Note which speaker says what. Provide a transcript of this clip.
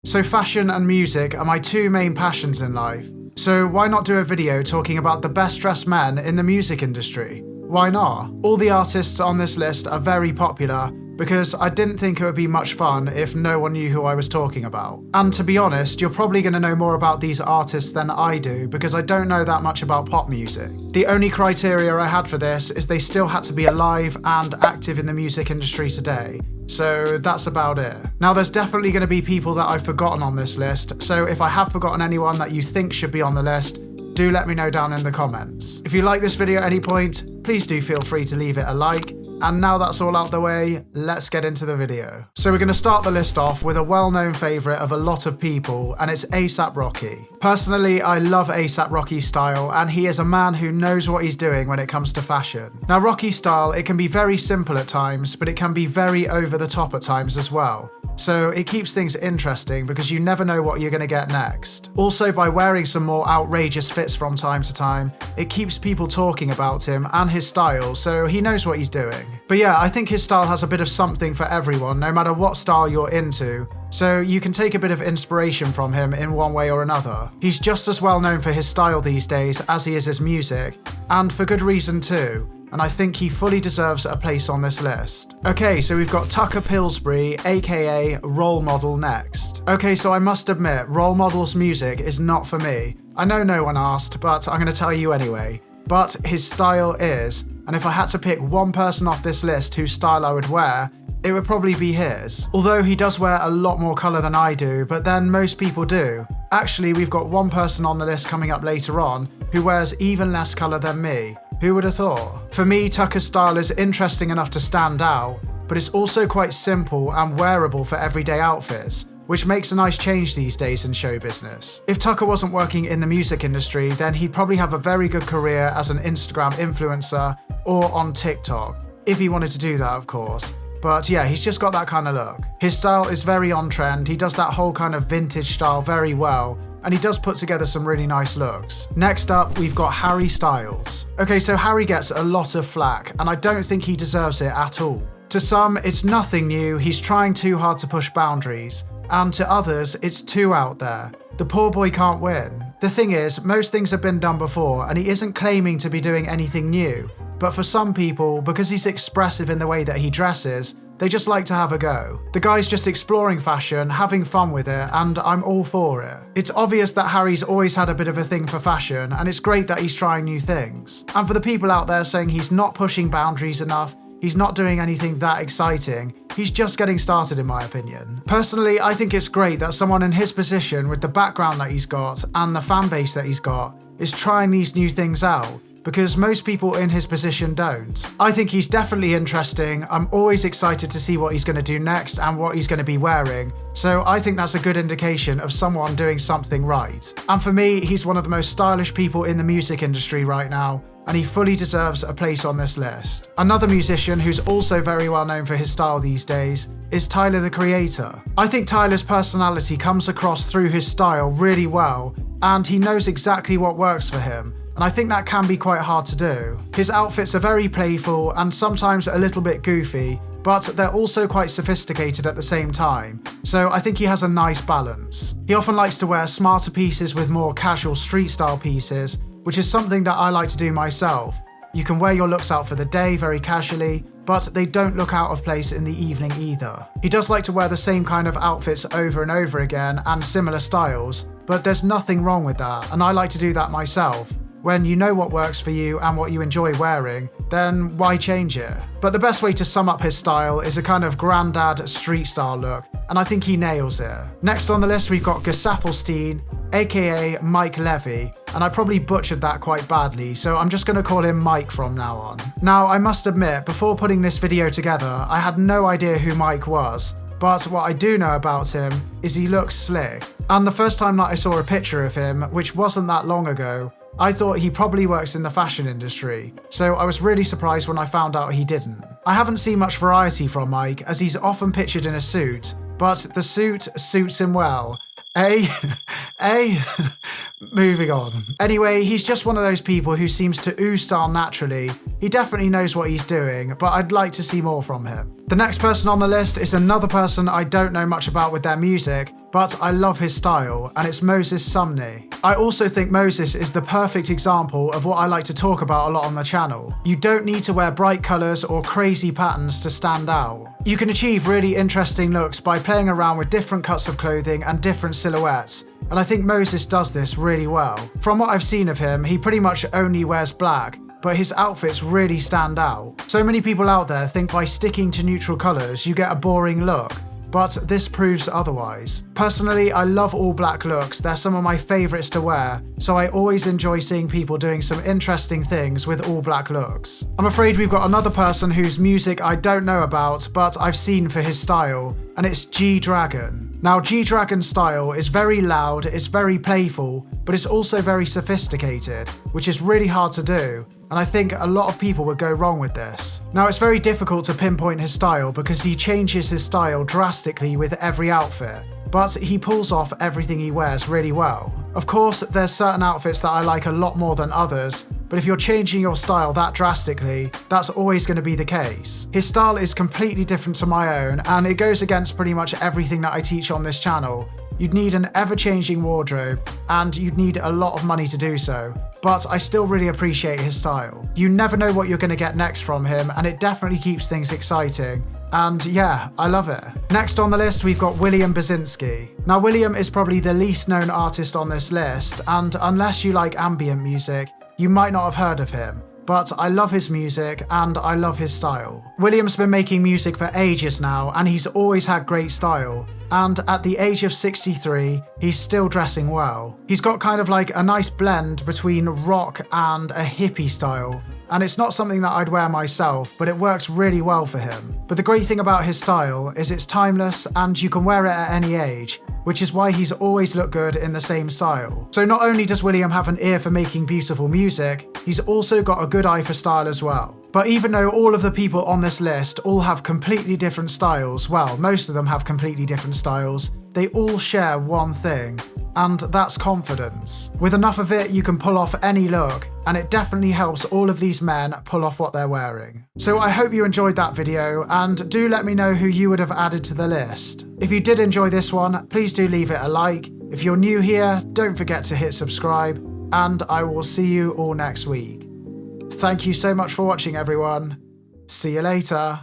Speaker 1: So fashion and music are my two main passions in life. So why not do a video talking about the best dressed men in the music industry? Why not? All the artists on this list are very popular because I didn't think it would be much fun if no one knew who I was talking about. And to be honest, you're probably going to know more about these artists than I do because I don't know that much about pop music. The only criteria I had for this is they still had to be alive and active in the music industry today. So that's about it. Now there's definitely going to be people that I've forgotten on this list, so if I have forgotten anyone that you think should be on the list, do let me know down in the comments. If you like this video at any point, please do feel free to leave it a like. And now that's all out the way, let's get into the video. So we're going to start the list off with a well-known favourite of a lot of people, and it's A$AP Rocky. Personally, I love A$AP Rocky's style, and he is a man who knows what he's doing when it comes to fashion. Now Rocky's style, it can be very simple at times, but it can be very over the top at times as well. So it keeps things interesting because you never know what you're going to get next. Also, by wearing some more outrageous fits from time to time, it keeps people talking about him and his style, so he knows what he's doing. But yeah, I think his style has a bit of something for everyone, no matter what style you're into, so you can take a bit of inspiration from him in one way or another. He's just as well known for his style these days as he is his music, and for good reason too. And I think he fully deserves a place on this list. Okay, so we've got Tucker Pillsbury, aka Role Model, next. Okay, so I must admit, Role Model's music is not for me. I know no one asked, but I'm going to tell you anyway. But his style is, and if I had to pick one person off this list whose style I would wear, it would probably be his. Although he does wear a lot more colour than I do, but then most people do. Actually, we've got one person on the list coming up later on who wears even less colour than me. Who would have thought? For me, Tucker's style is interesting enough to stand out, but it's also quite simple and wearable for everyday outfits, which makes a nice change these days in show business. If Tucker wasn't working in the music industry, then he'd probably have a very good career as an Instagram influencer or on TikTok, if he wanted to do that, of course. But yeah, he's just got that kind of look. His style is very on trend, he does that whole kind of vintage style very well, and he does put together some really nice looks. Next up, we've got Harry Styles. Okay, so Harry gets a lot of flack, and I don't think he deserves it at all. To some, it's nothing new, he's trying too hard to push boundaries, and to others, it's too out there. The poor boy can't win. The thing is, most things have been done before, and he isn't claiming to be doing anything new. But for some people, because he's expressive in the way that he dresses, they just like to have a go. The guy's just exploring fashion, having fun with it, and I'm all for it. It's obvious that Harry's always had a bit of a thing for fashion, and it's great that he's trying new things. And for the people out there saying he's not pushing boundaries enough, he's not doing anything that exciting, he's just getting started in my opinion. Personally, I think it's great that someone in his position, with the background that he's got and the fan base that he's got, is trying these new things out, because most people in his position don't. I think he's definitely interesting. I'm always excited to see what he's going to do next and what he's going to be wearing, so I think that's a good indication of someone doing something right. And for me, he's one of the most stylish people in the music industry right now, and he fully deserves a place on this list. Another musician who's also very well known for his style these days is Tyler the Creator. I think Tyler's personality comes across through his style really well, and he knows exactly what works for him. And I think that can be quite hard to do. His outfits are very playful and sometimes a little bit goofy, but they're also quite sophisticated at the same time, so I think he has a nice balance. He often likes to wear smarter pieces with more casual street style pieces, which is something that I like to do myself. You can wear your looks out for the day very casually, but they don't look out of place in the evening either. He does like to wear the same kind of outfits over and over again and similar styles, but there's nothing wrong with that, and I like to do that myself. When you know what works for you and what you enjoy wearing, then why change it? But the best way to sum up his style is a kind of granddad street style look, and I think he nails it. Next on the list, we've got GESSAFFELSTEIN, aka Mike Levy, and I probably butchered that quite badly, so I'm just going to call him Mike from now on. Now, I must admit, before putting this video together, I had no idea who Mike was, but what I do know about him is he looks slick. And the first time that I saw a picture of him, which wasn't that long ago, I thought he probably works in the fashion industry, so I was really surprised when I found out he didn't. I haven't seen much variety from Mike, as he's often pictured in a suit, but the suit suits him well, Moving on. Anyway, he's just one of those people who seems to ooze style naturally. He definitely knows what he's doing, but I'd like to see more from him. The next person on the list is another person I don't know much about with their music, but I love his style, and it's Moses Sumney. I also think Moses is the perfect example of what I like to talk about a lot on the channel. You don't need to wear bright colours or crazy patterns to stand out. You can achieve really interesting looks by playing around with different cuts of clothing and different silhouettes, and I think Moses does this really well. From what I've seen of him, he pretty much only wears black, but his outfits really stand out. So many people out there think by sticking to neutral colours you get a boring look, but this proves otherwise. Personally, I love all black looks, they're some of my favourites to wear, so I always enjoy seeing people doing some interesting things with all black looks. I'm afraid we've got another person whose music I don't know about, but I've seen for his style, and it's G-Dragon. Now, G-Dragon's style is very loud, it's very playful, but it's also very sophisticated, which is really hard to do, and I think a lot of people would go wrong with this. Now, it's very difficult to pinpoint his style because he changes his style drastically with every outfit, but he pulls off everything he wears really well. Of course, there's certain outfits that I like a lot more than others, but if you're changing your style that drastically, that's always going to be the case. His style is completely different to my own, and it goes against pretty much everything that I teach on this channel. You'd need an ever-changing wardrobe, and you'd need a lot of money to do so, but I still really appreciate his style. You never know what you're going to get next from him, and it definitely keeps things exciting. And yeah, I love it. Next on the list, we've got William Basinski. Now, William is probably the least known artist on this list, and unless you like ambient music, you might not have heard of him. But I love his music and I love his style. William's been making music for ages now, and he's always had great style. And at the age of 63, he's still dressing well. He's got kind of like a nice blend between rock and a hippie style. And it's not something that I'd wear myself, but it works really well for him. But the great thing about his style is it's timeless and you can wear it at any age, which is why he's always looked good in the same style. So not only does William have an ear for making beautiful music, he's also got a good eye for style as well. But even though all of the people on this list all have completely different styles, well, most of them have completely different styles, they all share one thing, and that's confidence. With enough of it, you can pull off any look, and it definitely helps all of these men pull off what they're wearing. So I hope you enjoyed that video, and do let me know who you would have added to the list. If you did enjoy this one, please do leave it a like. If you're new here, don't forget to hit subscribe, and I will see you all next week. Thank you so much for watching, everyone. See you later.